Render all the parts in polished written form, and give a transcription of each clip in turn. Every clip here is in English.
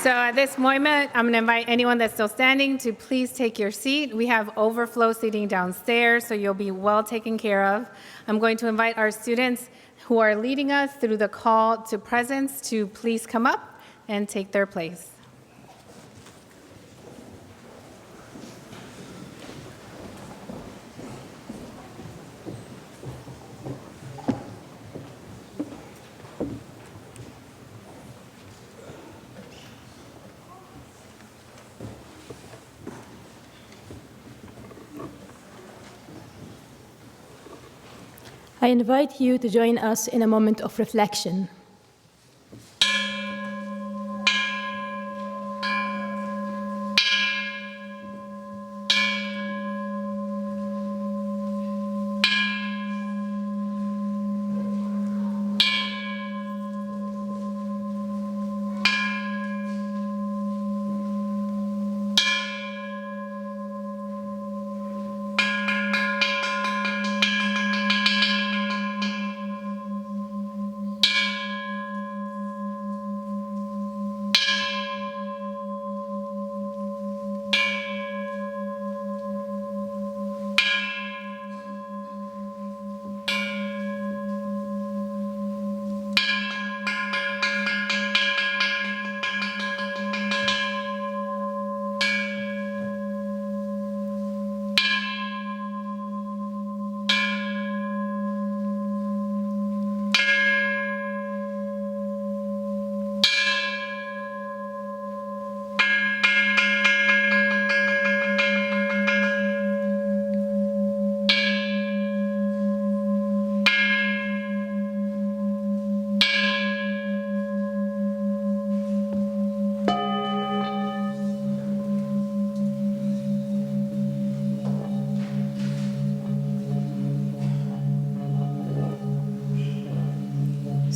So at this moment, I'm going to invite anyone that's still standing to please take your seat. We have overflow seating downstairs, so you'll be well taken care of. I'm going to invite our students who are leading us through the call to presence to please come up and take their place. I invite you to join us in a moment of reflection.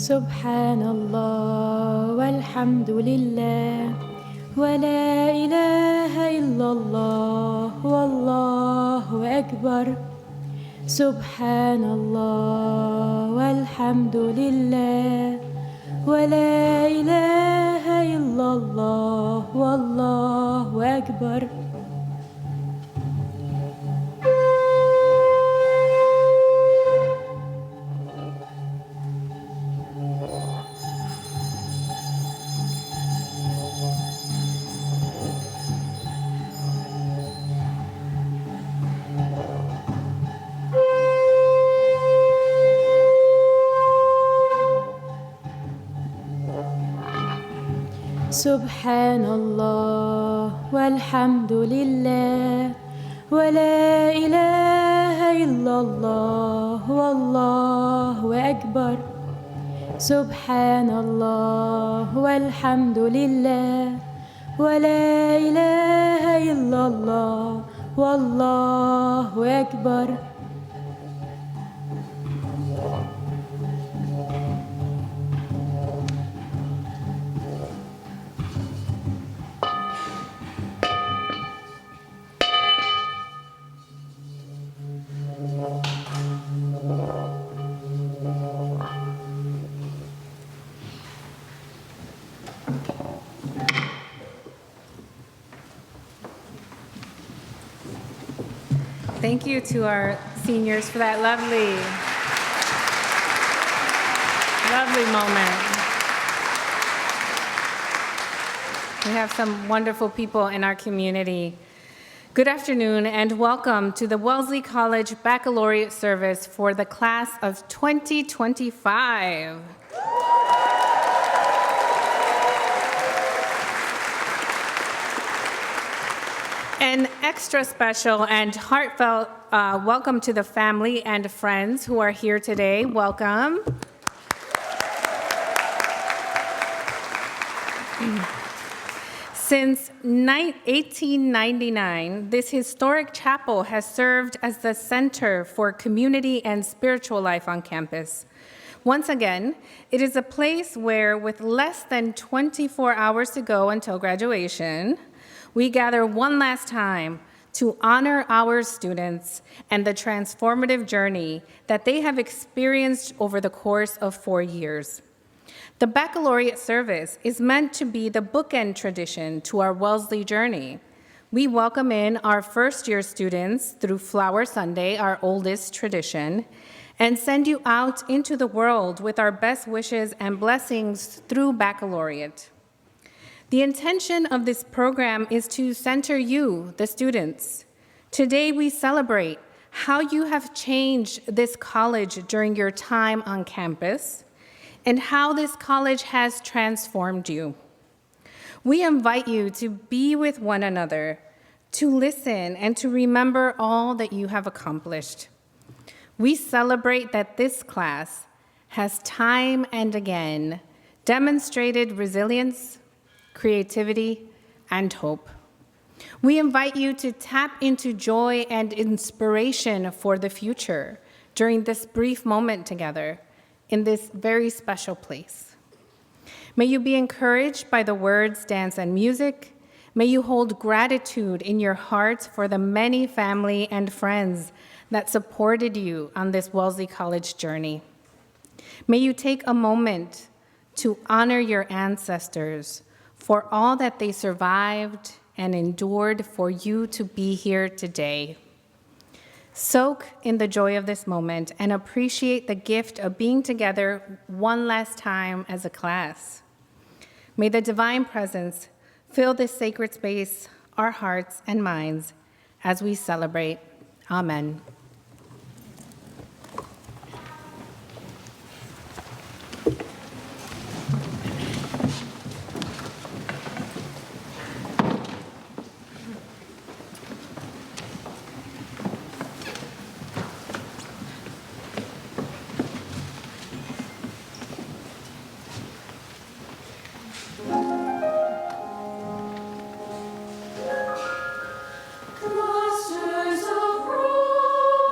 Subhanallah walhamdulillah wa la ilaha illallah wallahu akbar. Subhanallah walhamdulillah wa la ilaha illallah wallahu akbar. Subhanallah walhamdulillah wa la ilaha illallah wallahu akbar. Subhanallah walhamdulillah wa la ilaha illallah wallahu akbar. Thank you to our seniors for that lovely moment. We have some wonderful people in our community. Good afternoon and welcome to the Wellesley College Baccalaureate Service for the class of 2025. An extra special and heartfelt welcome to the family and friends who are here today. Welcome. Since 1899, this historic chapel has served as the center for community and spiritual life on campus. Once again, it is a place where, with less than 24 hours to go until graduation, we gather one last time to honor our students and the transformative journey that they have experienced over the course of 4 years. The baccalaureate service is meant to be the bookend tradition to our Wellesley journey. We welcome in our first-year students through Flower Sunday, our oldest tradition, and send you out into the world with our best wishes and blessings through baccalaureate. The intention of this program is to center you, the students. Today we celebrate how you have changed this college during your time on campus and how this college has transformed you. We invite you to be with one another, to listen, and to remember all that you have accomplished. We celebrate that this class has time and again demonstrated resilience, creativity, and hope. We invite you to tap into joy and inspiration for the future during this brief moment together in this very special place. May you be encouraged by the words, dance, and music. May you hold gratitude in your heart for the many family and friends that supported you on this Wellesley College journey. May you take a moment to honor your ancestors for all that they survived and endured for you to be here today. Soak in the joy of this moment and appreciate the gift of being together one last time as a class. May the divine presence fill this sacred space, our hearts and minds, as we celebrate. Amen. Masters of Rome.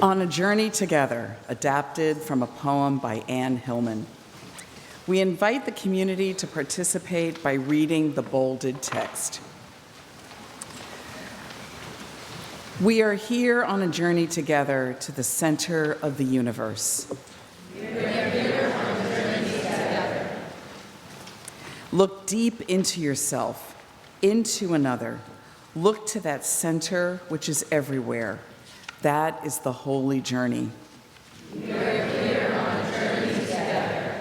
On a Journey Together, adapted from a poem by Anne Hillman. We invite the community to participate by reading the bolded text. We are here on a journey together to the center of the universe. We are here on a journey together. Look deep into yourself, into another. Look to that center which is everywhere. That is the holy journey. We are here on a journey together.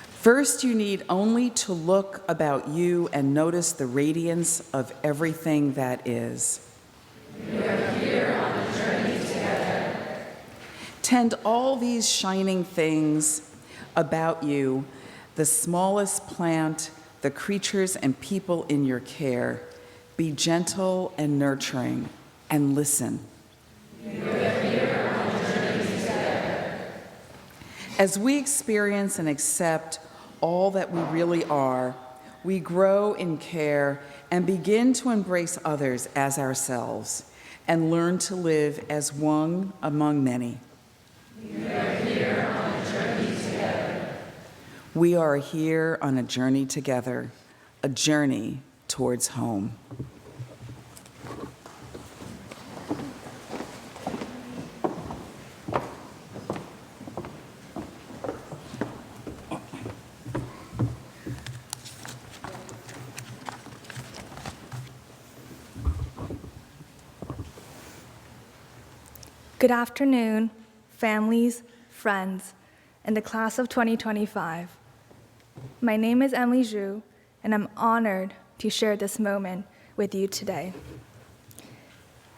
First, you need only to look about you and notice the radiance of everything that is. We are here on a journey together. Tend all these shining things about you, the smallest plant, the creatures and people in your care. Be gentle and nurturing, and listen. We are here on a journey together. As we experience and accept all that we really are, we grow in care and begin to embrace others as ourselves and learn to live as one among many. We are here on a journey together. We are here on a journey together, a journey towards home. Good afternoon, families, friends, and the class of 2025. My name is Emily Zhu, and I'm honored to share this moment with you today.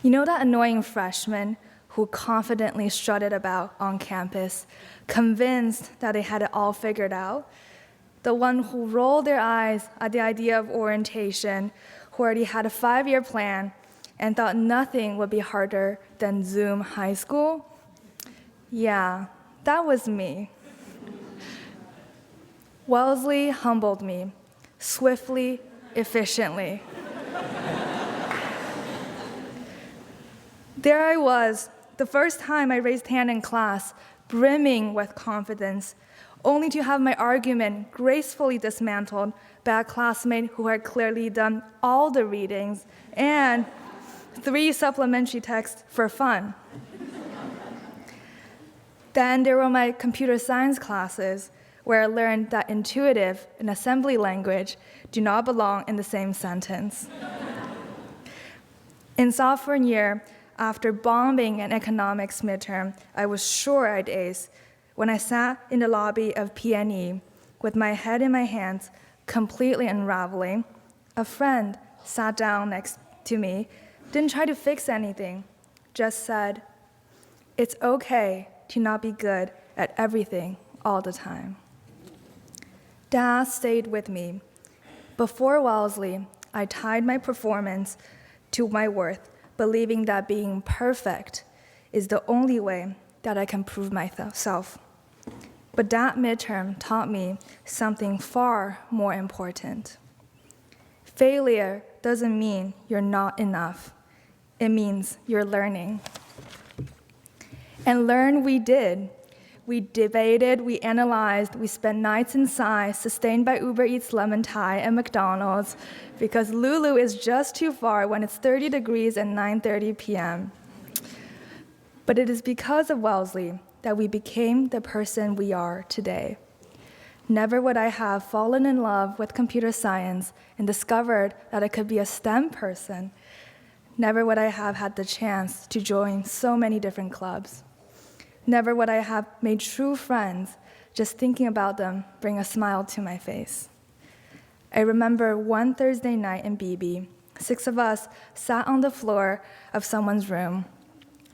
You know that annoying freshman who confidently strutted about on campus, convinced that they had it all figured out? The one who rolled their eyes at the idea of orientation, who already had a 5-year plan and thought nothing would be harder than Zoom high school? Yeah, that was me. Wellesley humbled me, swiftly, efficiently. There I was, the first time I raised hand in class, brimming with confidence, only to have my argument gracefully dismantled by a classmate who had clearly done all the readings and 3 supplementary texts for fun. Then there were my computer science classes, where I learned that intuitive and assembly language do not belong in the same sentence. In sophomore year, after bombing an economics midterm I was sure I'd ace, when I sat in the lobby of PNE with my head in my hands, completely unraveling, a friend sat down next to me, didn't try to fix anything, just said, "It's okay to not be good at everything all the time." That stayed with me. Before Wellesley, I tied my performance to my worth, believing that being perfect is the only way that I can prove myself. But that midterm taught me something far more important. Failure doesn't mean you're not enough. It means you're learning. And learn we did. We debated, we analyzed, we spent nights inside, sustained by Uber Eats lemon Thai and McDonald's, because Lulu is just too far when it's 30 degrees at 9:30 p.m. But it is because of Wellesley that we became the person we are today. Never would I have fallen in love with computer science and discovered that I could be a STEM person. Never would I have had the chance to join so many different clubs. Never would I have made true friends. Just thinking about them bring a smile to my face. I remember one Thursday night in BB, 6 of us sat on the floor of someone's room,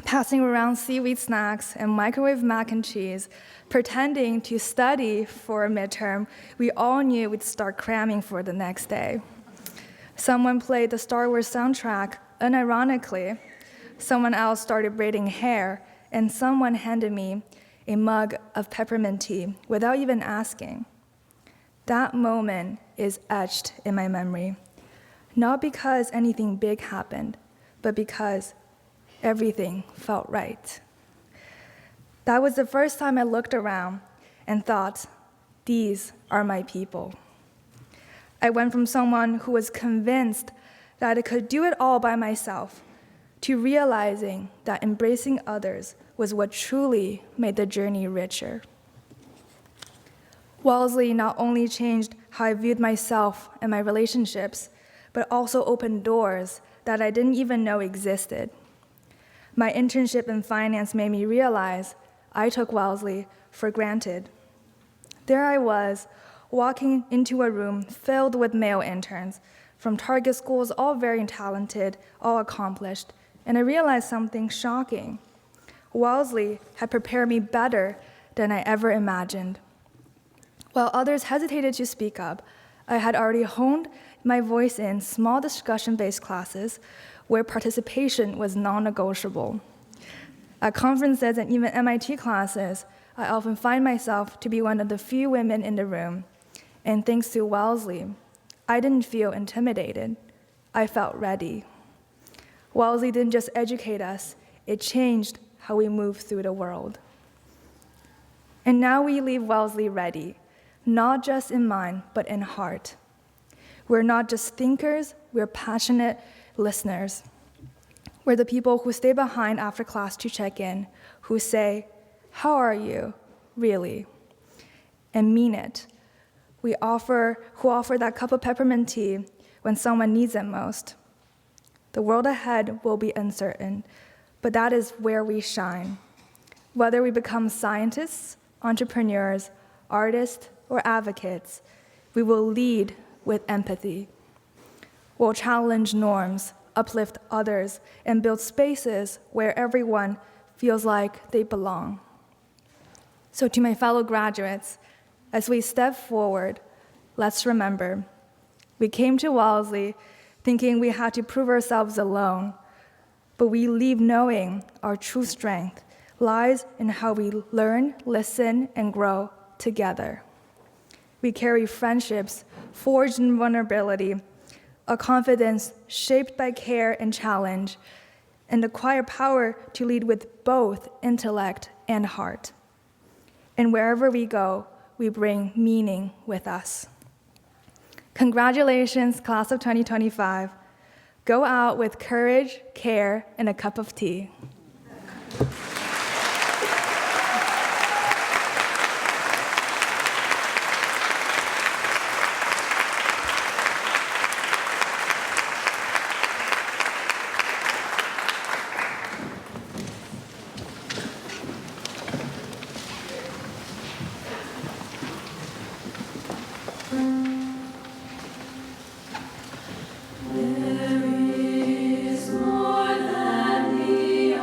passing around seaweed snacks and microwave mac and cheese, pretending to study for a midterm we all knew we'd start cramming for the next day. Someone played the Star Wars soundtrack unironically. Someone else started braiding hair, and someone handed me a mug of peppermint tea without even asking. That moment is etched in my memory, not because anything big happened, but because everything felt right. That was the first time I looked around and thought, these are my people. I went from someone who was convinced that I could do it all by myself to realizing that embracing others was what truly made the journey richer. Wellesley not only changed how I viewed myself and my relationships, but also opened doors that I didn't even know existed. My internship in finance made me realize I took Wellesley for granted. There I was, walking into a room filled with male interns from target schools, all very talented, all accomplished, and I realized something shocking. Wellesley had prepared me better than I ever imagined. While others hesitated to speak up, I had already honed my voice in small discussion-based classes where participation was non-negotiable. At conferences and even MIT classes, I often find myself to be one of the few women in the room. And thanks to Wellesley, I didn't feel intimidated. I felt ready. Wellesley didn't just educate us, it changed how we move through the world. And now we leave Wellesley ready, not just in mind, but in heart. We're not just thinkers, we're passionate listeners. We're the people who stay behind after class to check in, who say, "How are you, really?" and mean it. Who offer that cup of peppermint tea when someone needs it most. The world ahead will be uncertain, but that is where we shine. Whether we become scientists, entrepreneurs, artists, or advocates, we will lead with empathy. We'll challenge norms, uplift others, and build spaces where everyone feels like they belong. So to my fellow graduates, as we step forward, let's remember, we came to Wellesley thinking we had to prove ourselves alone, but we leave knowing our true strength lies in how we learn, listen, and grow together. We carry friendships forged in vulnerability, a confidence shaped by care and challenge, and the quiet power to lead with both intellect and heart. And wherever we go, we bring meaning with us. Congratulations, class of 2025. Go out with courage, care, and a cup of tea. There is more than the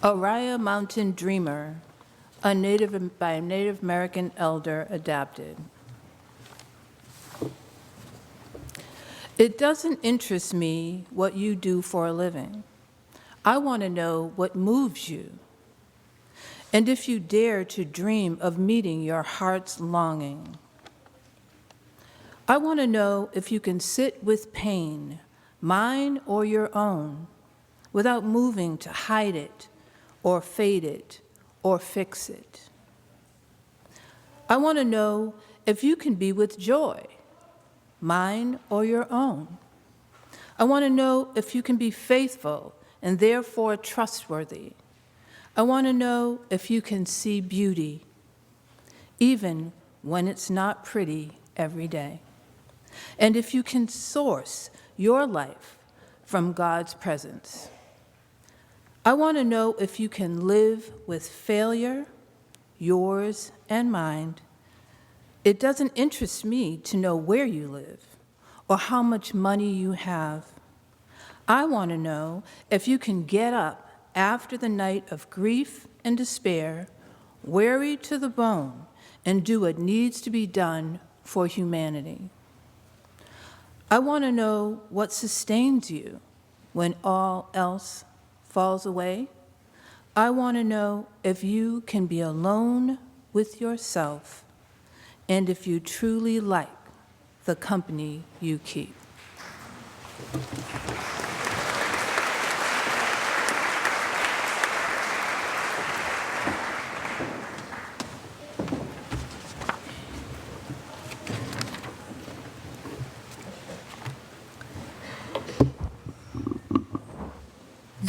Oriah Mountain Dreamer, by a Native American elder, adapted. It doesn't interest me what you do for a living. I want to know what moves you. And if you dare to dream of meeting your heart's longing. I want to know if you can sit with pain, mine or your own, without moving to hide it or fade it or fix it. I want to know if you can be with joy, mine or your own. I want to know if you can be faithful and therefore trustworthy. I want to know if you can see beauty, even when it's not pretty every day. And if you can source your life from God's presence. I want to know if you can live with failure, yours and mine. It doesn't interest me to know where you live or how much money you have. I want to know if you can get up after the night of grief and despair, weary to the bone, and do what needs to be done for humanity. I want to know what sustains you when all else falls away. I want to know if you can be alone with yourself and if you truly like the company you keep.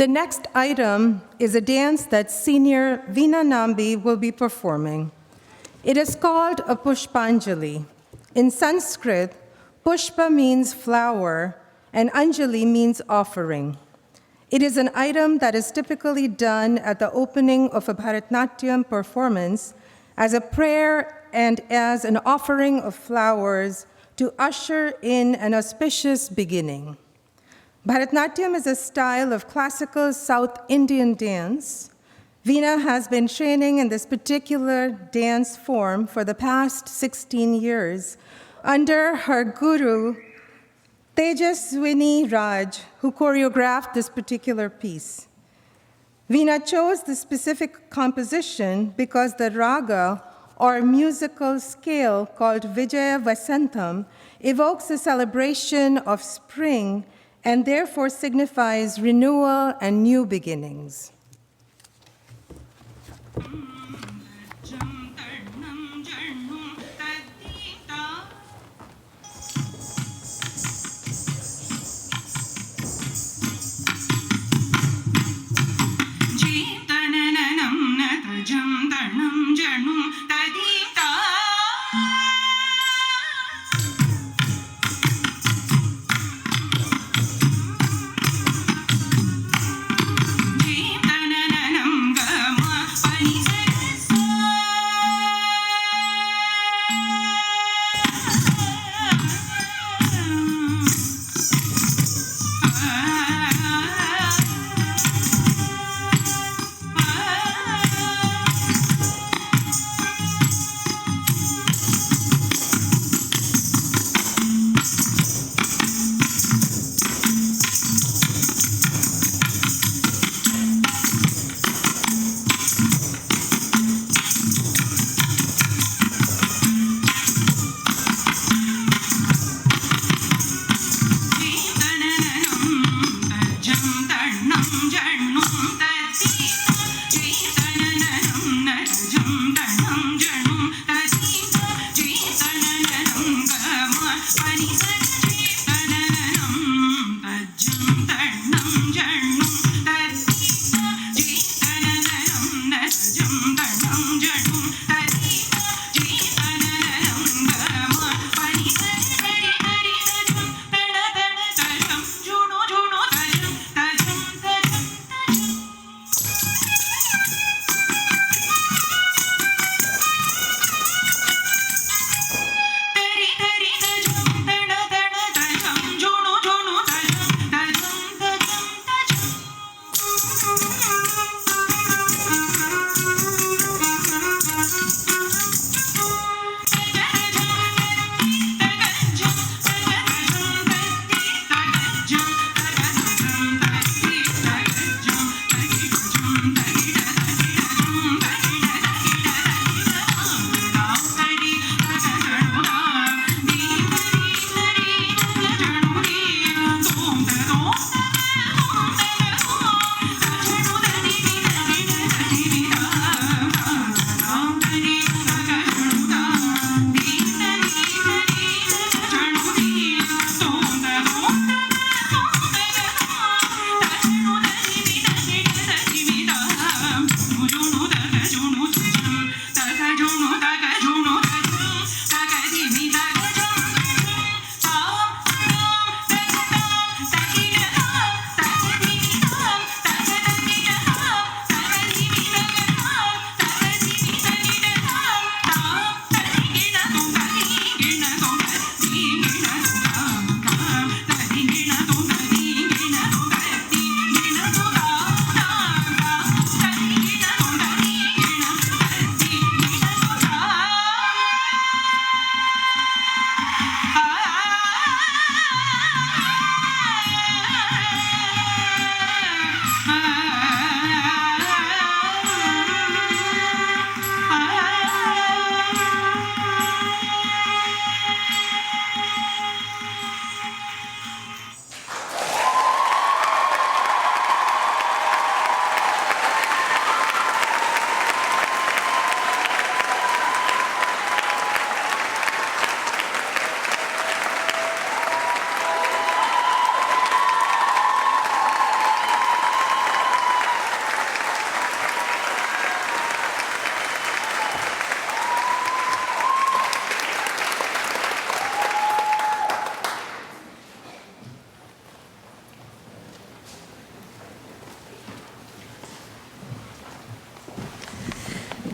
The next item is a dance that senior Veena Nambi will be performing. It is called a Pushpanjali. In Sanskrit, Pushpa means flower and Anjali means offering. It is an item that is typically done at the opening of a Bharatanatyam performance as a prayer and as an offering of flowers to usher in an auspicious beginning. Bharatanatyam is a style of classical South Indian dance. Veena has been training in this particular dance form for the past 16 years under her guru, Tejaswini Raj, who choreographed this particular piece. Veena chose the specific composition because the raga, or musical scale called Vijaya Vasantam, evokes a celebration of spring and therefore signifies renewal and new beginnings. He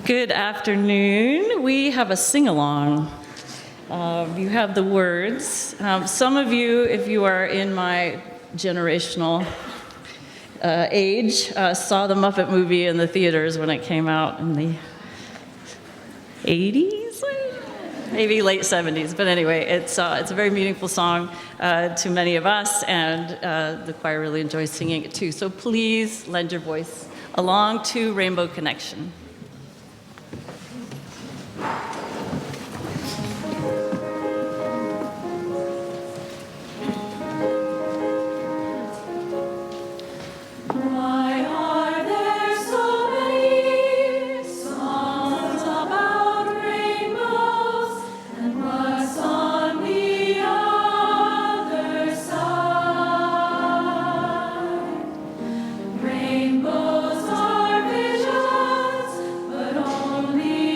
Good afternoon. We have a sing-along. You have the words. Some of you, if you are in my generational age, saw the Muppet movie in the theaters when it came out in the 80s, maybe late 70s. But anyway, it's a very meaningful song to many of us, and the choir really enjoys singing it too. So please lend your voice along to Rainbow Connection. Rainbows are visions, but only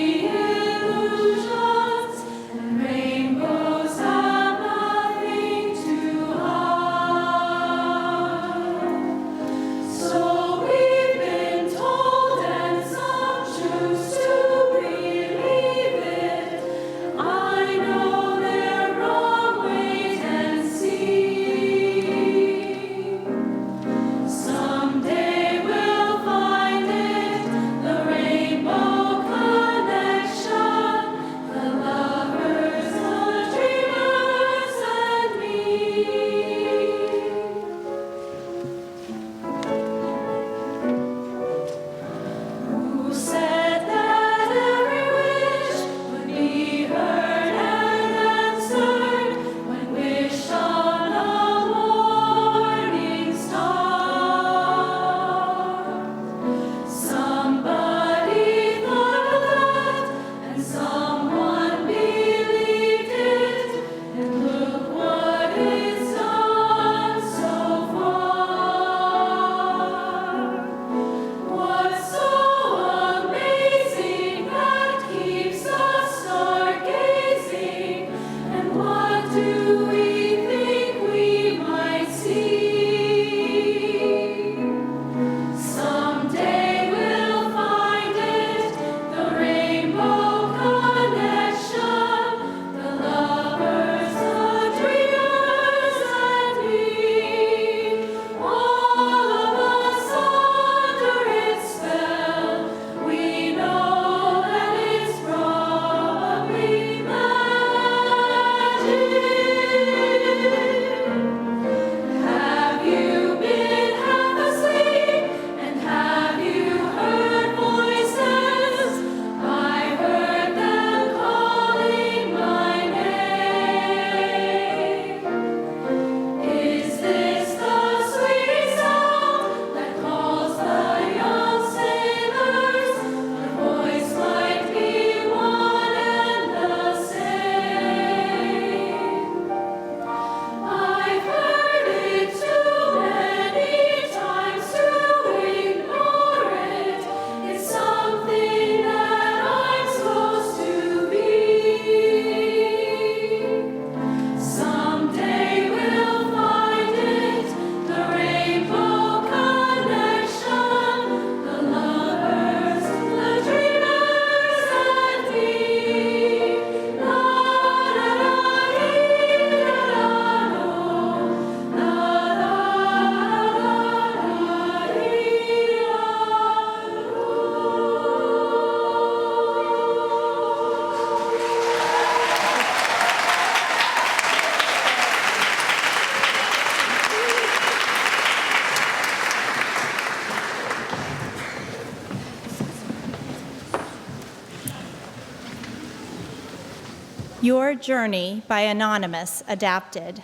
Your Journey by Anonymous, adapted.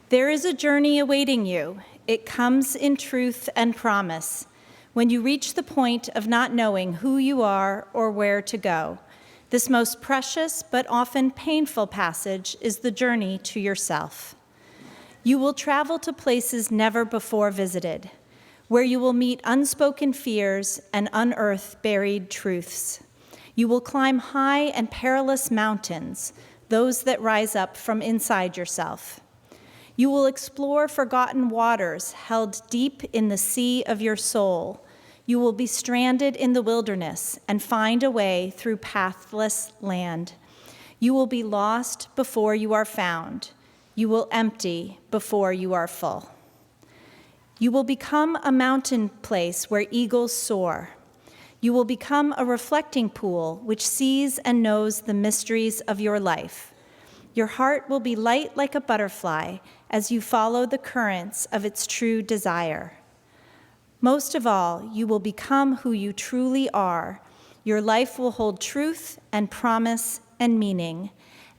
There is a journey awaiting you. It comes in truth and promise. When you reach the point of not knowing who you are or where to go, this most precious but often painful passage is the journey to yourself. You will travel to places never before visited, where you will meet unspoken fears and unearth buried truths. You will climb high and perilous mountains, those that rise up from inside yourself. You will explore forgotten waters held deep in the sea of your soul. You will be stranded in the wilderness and find a way through pathless land. You will be lost before you are found. You will empty before you are full. You will become a mountain place where eagles soar. You will become a reflecting pool which sees and knows the mysteries of your life. Your heart will be light like a butterfly as you follow the currents of its true desire. Most of all, you will become who you truly are. Your life will hold truth and promise and meaning,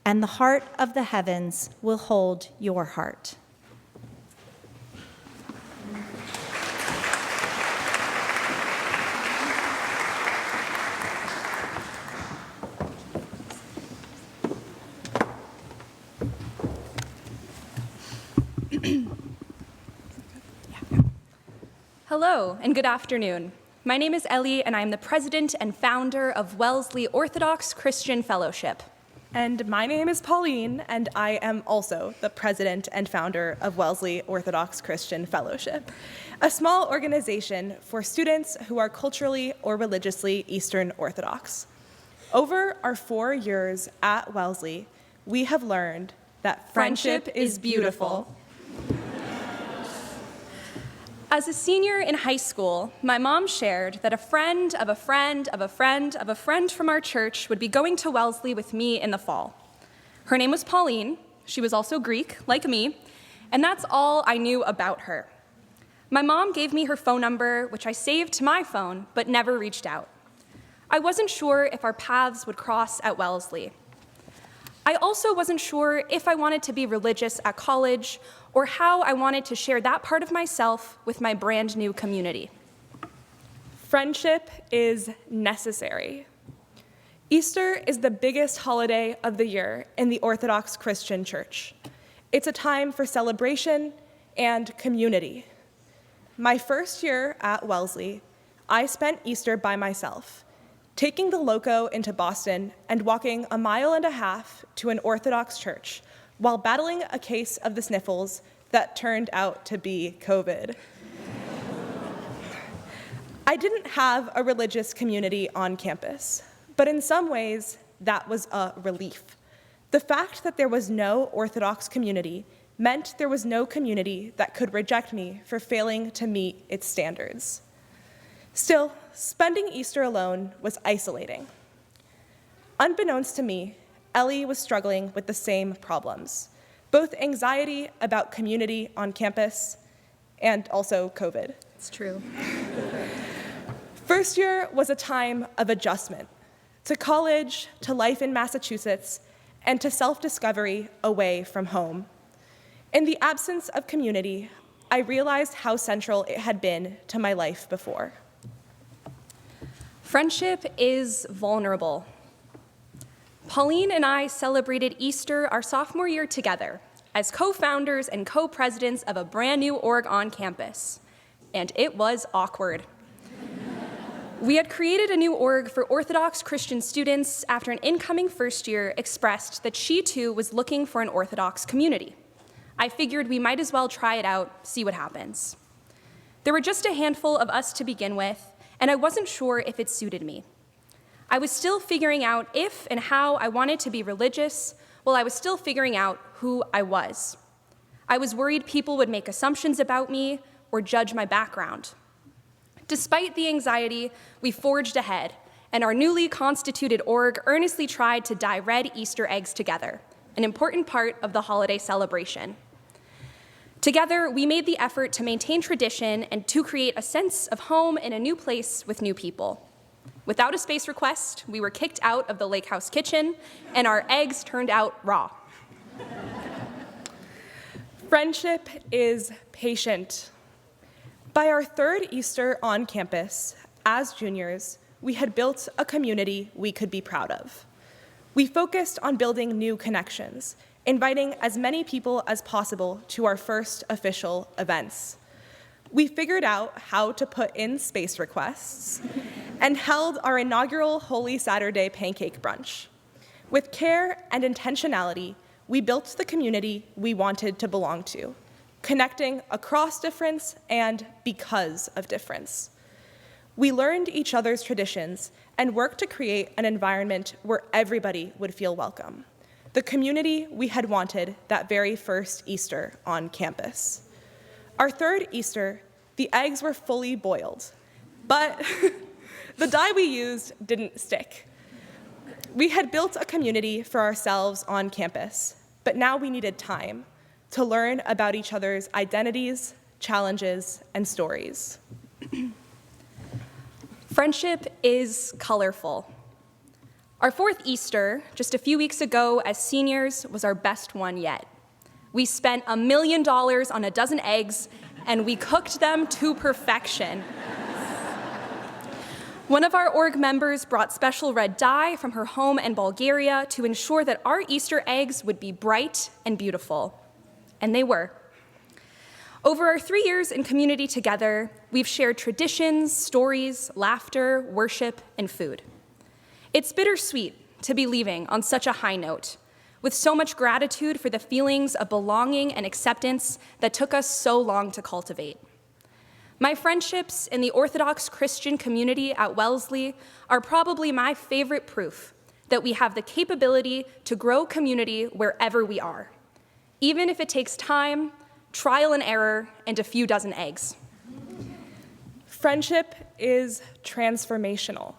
and the heart of the heavens will hold your heart. Hello, and good afternoon. My name is Ellie, and I am the president and founder of Wellesley Orthodox Christian Fellowship. And my name is Pauline, and I am also the president and founder of Wellesley Orthodox Christian Fellowship, a small organization for students who are culturally or religiously Eastern Orthodox. Over our 4 years at Wellesley, we have learned that friendship is beautiful. As a senior in high school, my mom shared that a friend of a friend of a friend of a friend from our church would be going to Wellesley with me in the fall. Her name was Pauline. She was also Greek, like me, and that's all I knew about her. My mom gave me her phone number, which I saved to my phone, but never reached out. I wasn't sure if our paths would cross at Wellesley. I also wasn't sure if I wanted to be religious at college or how I wanted to share that part of myself with my brand new community. Friendship is necessary. Easter is the biggest holiday of the year in the Orthodox Christian Church. It's a time for celebration and community. My first year at Wellesley, I spent Easter by myself, taking the loco into Boston and walking 1.5 miles to an Orthodox church while battling a case of the sniffles that turned out to be COVID. I didn't have a religious community on campus, but in some ways, that was a relief. The fact that there was no Orthodox community meant there was no community that could reject me for failing to meet its standards. Still, spending Easter alone was isolating. Unbeknownst to me, Ellie was struggling with the same problems, both anxiety about community on campus and also COVID. It's true. First year was a time of adjustment to college, to life in Massachusetts, and to self-discovery away from home. In the absence of community, I realized how central it had been to my life before. Friendship is vulnerable. Pauline and I celebrated Easter our sophomore year together as co-founders and co-presidents of a brand new org on campus, and it was awkward. We had created a new org for Orthodox Christian students after an incoming first year expressed that she too was looking for an Orthodox community. I figured we might as well try it out, see what happens. There were just a handful of us to begin with, and I wasn't sure if it suited me. I was still figuring out if and how I wanted to be religious, while I was still figuring out who I was. I was worried people would make assumptions about me or judge my background. Despite the anxiety, we forged ahead, and our newly constituted org earnestly tried to dye red Easter eggs together, an important part of the holiday celebration. Together, we made the effort to maintain tradition and to create a sense of home in a new place with new people. Without a space request, we were kicked out of the Lake House kitchen, and our eggs turned out raw. Friendship is patient. By our third Easter on campus, as juniors, we had built a community we could be proud of. We focused on building new connections, inviting as many people as possible to our first official events. We figured out how to put in space requests and held our inaugural Holy Saturday pancake brunch. With care and intentionality, we built the community we wanted to belong to, connecting across difference and because of difference. We learned each other's traditions and worked to create an environment where everybody would feel welcome, the community we had wanted that very first Easter on campus. Our third Easter, the eggs were fully boiled, but the dye we used didn't stick. We had built a community for ourselves on campus, but now we needed time to learn about each other's identities, challenges, and stories. Friendship is colorful. Our fourth Easter, just a few weeks ago as seniors, was our best one yet. We spent $1 million on a dozen eggs, and we cooked them to perfection. One of our org members brought special red dye from her home in Bulgaria to ensure that our Easter eggs would be bright and beautiful. And they were. Over our 3 years in community together, we've shared traditions, stories, laughter, worship, and food. It's bittersweet to be leaving on such a high note, with so much gratitude for the feelings of belonging and acceptance that took us so long to cultivate. My friendships in the Orthodox Christian community at Wellesley are probably my favorite proof that we have the capability to grow community wherever we are, even if it takes time, trial and error, and a few dozen eggs. Friendship is transformational.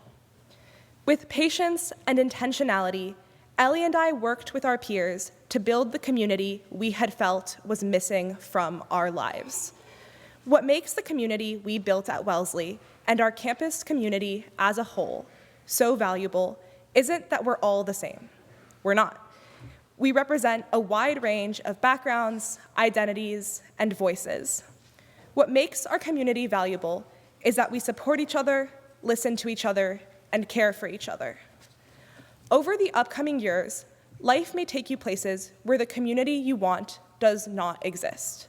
With patience and intentionality, Ellie and I worked with our peers to build the community we had felt was missing from our lives. What makes the community we built at Wellesley and our campus community as a whole so valuable isn't that we're all the same. We're not. We represent a wide range of backgrounds, identities, and voices. What makes our community valuable is that we support each other, listen to each other, and care for each other. Over the upcoming years, life may take you places where the community you want does not exist.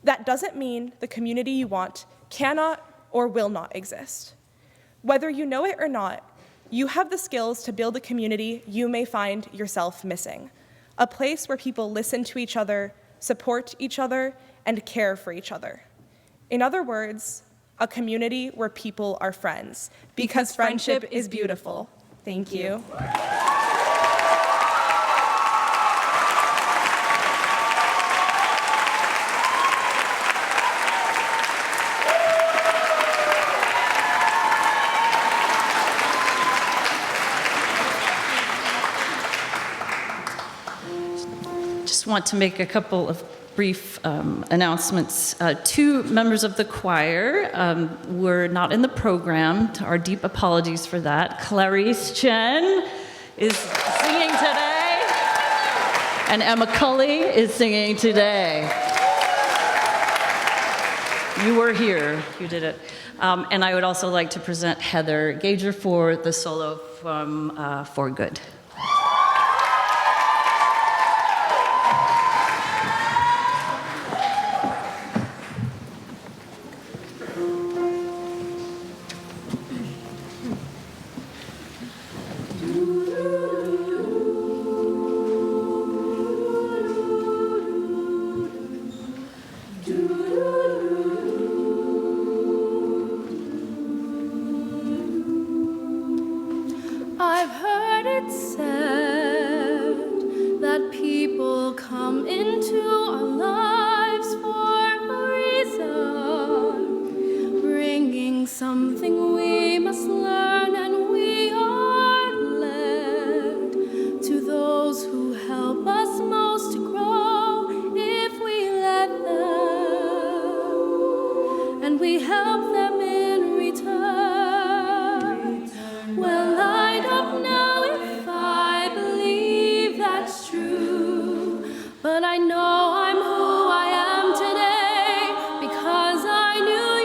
That doesn't mean the community you want cannot or will not exist. Whether you know it or not, you have the skills to build a community you may find yourself missing, a place where people listen to each other, support each other, and care for each other. In other words, a community where people are friends, because friendship is beautiful. Thank you. Just want to make a couple of brief announcements. Two members of the choir were not in the program. Our deep apologies for that. Clarice Chen is singing today, and Emma Cully is singing today. You were here. You did it. And I would also like to present Heather Gager for the solo from For Good. I've heard it said that people come into our lives for a reason, bringing something we must learn, and we are led to those who help us most to grow if we let them, and we help them in return. Well, I don't know if I believe that's true, but I know I'm who I am today because I knew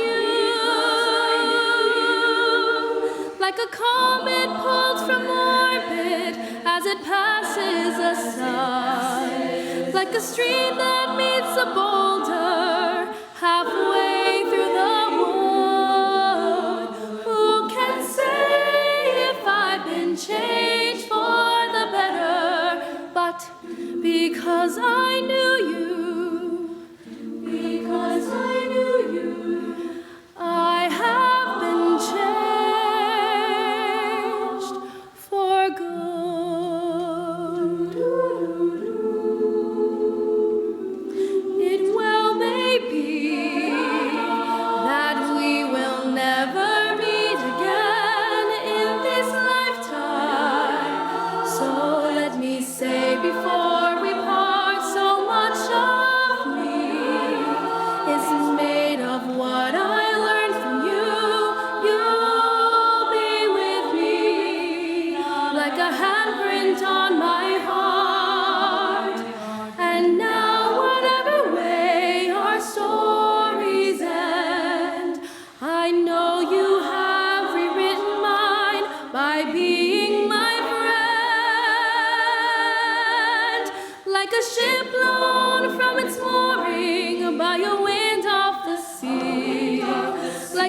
you. Like a comet pulled from orbit as it passes a sun, like a stream that meets a boulder halfway through the wood. Who can say if I've been changed for the better? But because I knew you, because I knew you, I have been changed.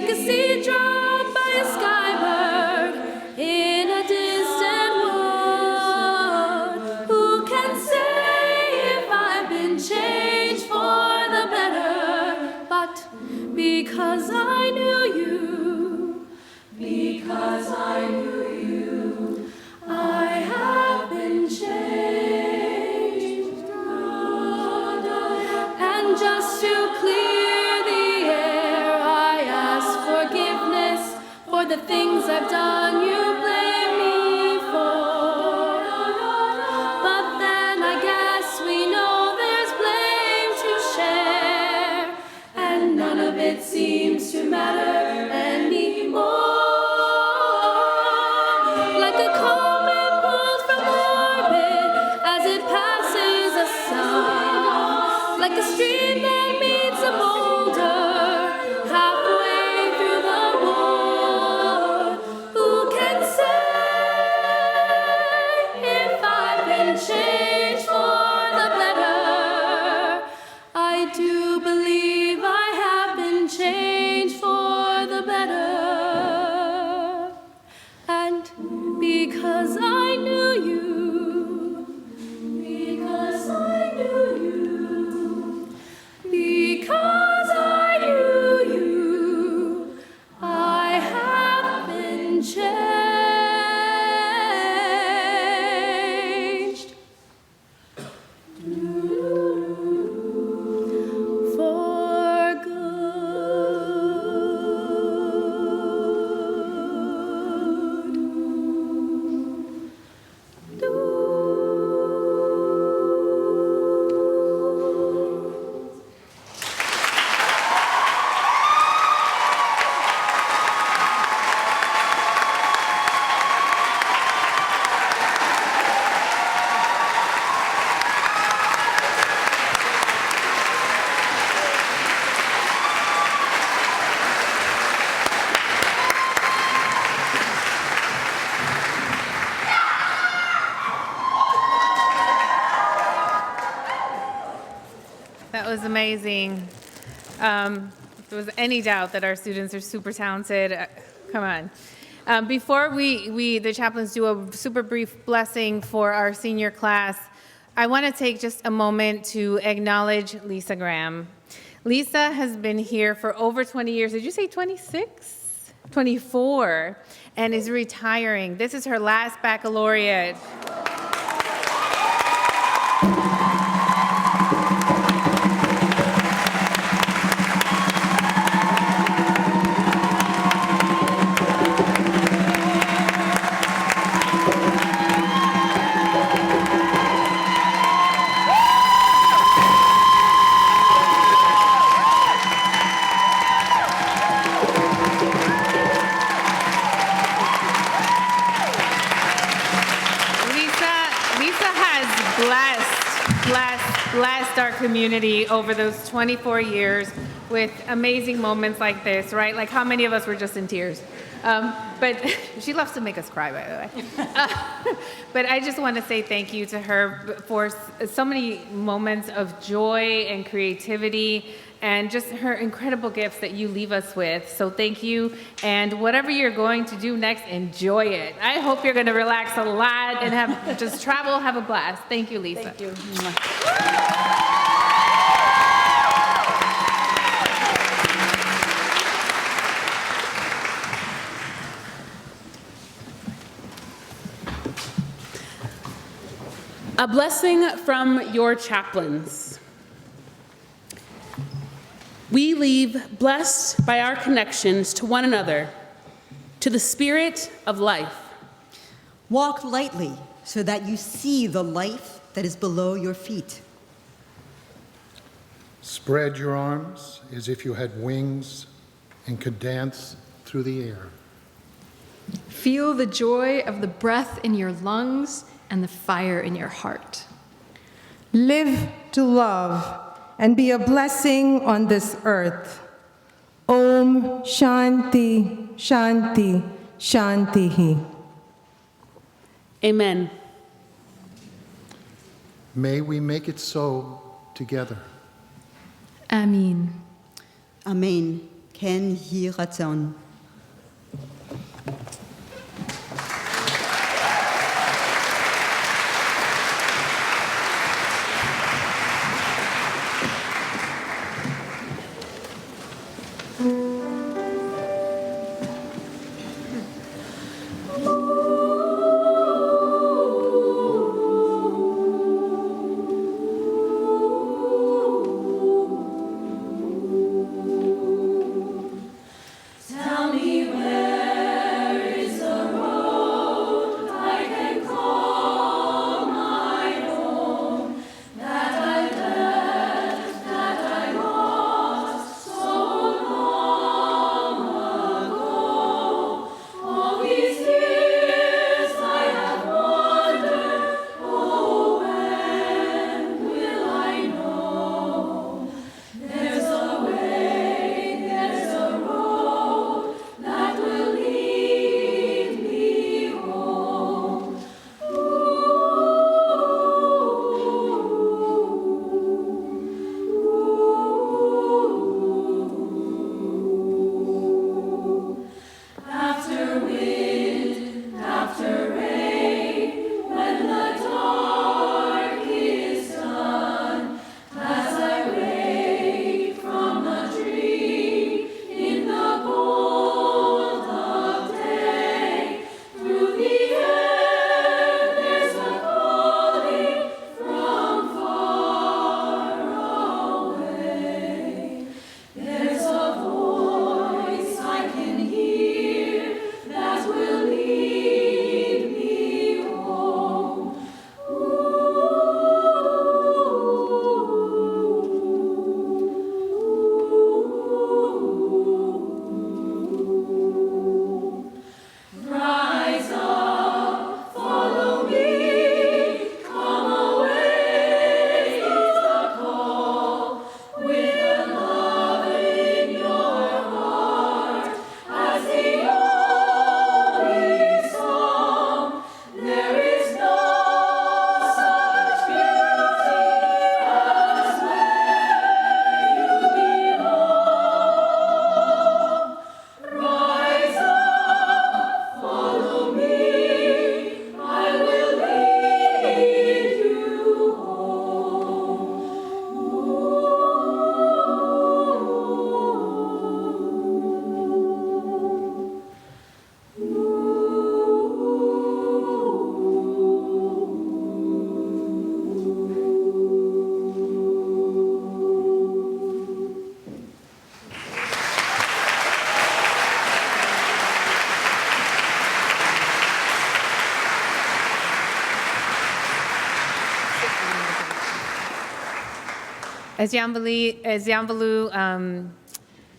a seed dropped by a skybird in a distant wood. Who can say if I've been changed for the better? But because I knew you, because I knew you, I have been changed. And just to clear the air, I ask forgiveness for the things I've done you blame me for. But then I guess we know there's blame to share, and none of it seems to matter anymore. Like a comet pulled from orbit as it passes a sun, like a stream that meets a boulder halfway through the wood. Who can say if I've been changed for the better? I do believe I have been changed for the better. And because I knew you, because I knew you, because I knew you, I have been changed for That was amazing. If there was any doubt that our students are super talented, come on. Before the chaplains do a super brief blessing for our senior class, I want to take just a moment to acknowledge Lisa Graham. Lisa has been here for over 20 years. Did you say 26? 24, and is retiring. This is her last baccalaureate. Blessed our community over those 24 years with amazing moments like this, right? Like how many of us were just in tears? But she loves to make us cry, by the way. But I just want to say thank you to her for so many moments of joy and creativity and just her incredible gifts that you leave us with. So thank you. And whatever you're going to do next, enjoy it. I hope you're going to relax a lot and just travel, have a blast. Thank you, Lisa. Thank you. A blessing from your chaplains. We leave blessed by our connections to one another, to the spirit of life. Walk lightly so that you see the life that is below your feet. Spread your arms as if you had wings and could dance through the air. Feel the joy of the breath in your lungs and the fire in your heart. Live to love and be a blessing on this earth. Om Shanti, Shanti, Shantihi. Amen. May we make it so together. Amen. Amen. ken hi ratzon. Tell me where is the road I can call my own, that I left, that I lost so long ago. All these years I have wondered, oh, when will I know? There's a way, there's a road that will lead me home. After wind, after rain, when the dark is done, as I wake from a dream in the gold of day, through the air there's a calling from far away. There's a voice I can hear that will lead me home. Rise up, follow me, come away is the call, with a love in your heart as the only song. There is no such beauty as where you belong. Rise up, follow me, I will lead you As Yanvalu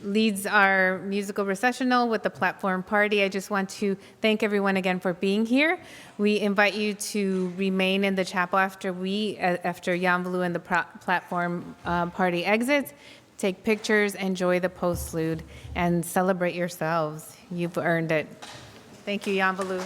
leads our musical recessional with the platform party, I just want to thank everyone again for being here. We invite you to remain in the chapel after Yanvalu and the platform party exits. Take pictures, enjoy the postlude, and celebrate yourselves. You've earned it. Thank you, Yanvalu.